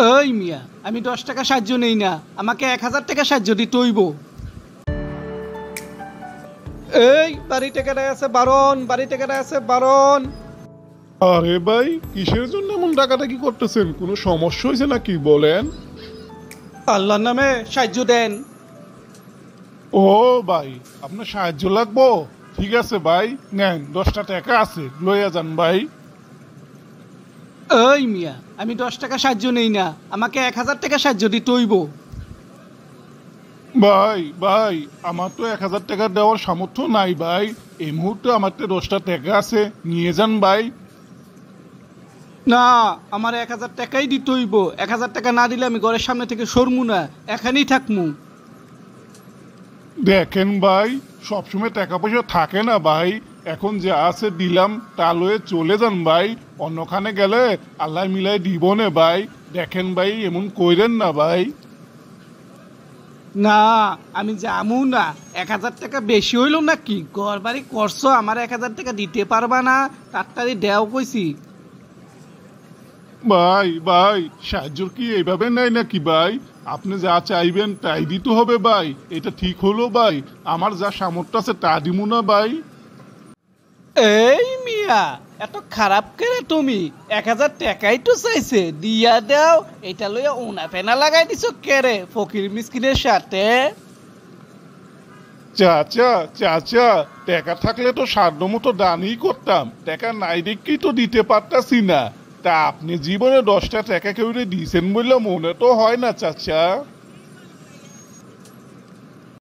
ওই মিয়া, আমি 10 টাকা সাহায্য নেই না, আমাকে 1000 টাকা সাহায্য দিতে হইব। এই বাড়ি টাকাটা আছে বারণ, বাড়ি টাকাটা আছে বারণ। আরে ভাই, কিসের জন্য এমন ডাকাডাকি করতেছেন? কোনো সমস্যা হয়েছে নাকি বলেন? আল্লাহর নামে সাহায্য দেন। ও ভাই, আপনার সাহায্য লাগবো? ঠিক আছে ভাই, নেন 10টা টাকা আছে, লইয়া যান ভাই। ওই মিয়া, আমি 10 টাকা সাহায্য নেই না, আমাকে 1000 টাকা সাহায্য দিতে হইব। ভাই ভাই, আমার তো 1000 টাকা দেওয়ার সামর্থ্য নাই ভাই। এই মুহূর্তে আমার তো 10টা টাকা আছে, নিয়ে যান ভাই। না, আমার 1000 টাকাই দিতে হইব। 1000 টাকা না দিলে আমি ঘরের সামনে থেকে সরমু না, এখানেই থাকমু। দেখেন ভাই, সবসময় টাকা পয়সা থাকে না ভাই। এখন যা আছে দিলাম, তা লয়ে চলে যান ভাই। অন্যখানে গেলে আল্লাহ মিলাই দিব না ভাই। দেখেন ভাই, এমন কইরেন না ভাই। না, আমি যামু না। 1000 টাকা বেশি হইল নাকি? ঘর বাড়ি করছো, আমার 1000 টাকা দিতে পারবা না? তাড়াতাড়ি দেও কইছি। ভাই ভাই, সাহায্য কি এইভাবে নেয় নাকি ভাই? আপনি যা চাইবেন তাই দিতে হবে ভাই। এটা ঠিক হলো ভাই? আমার যা সামর্থ্য আছে তা দিমু না ভাই। এই মিয়া, এত খারাপ করে তুমি? 1000 টাকাই তো চাইছে, দিয়া দাও। এটা লইয়া উনা ফেনা লাগাই দিছো কেরে ফকির মিসকিনের সাথে? চাচা চাচা, টাকা থাকলে তো সাধ্য মতো দানই করতাম। টাকা নাই দেখেই তো দিতে পারতাছি না। তা আপনি জীবনে 10টা টাকা কেউ দিয়েছেন বললে মনে তো হয় না চাচা।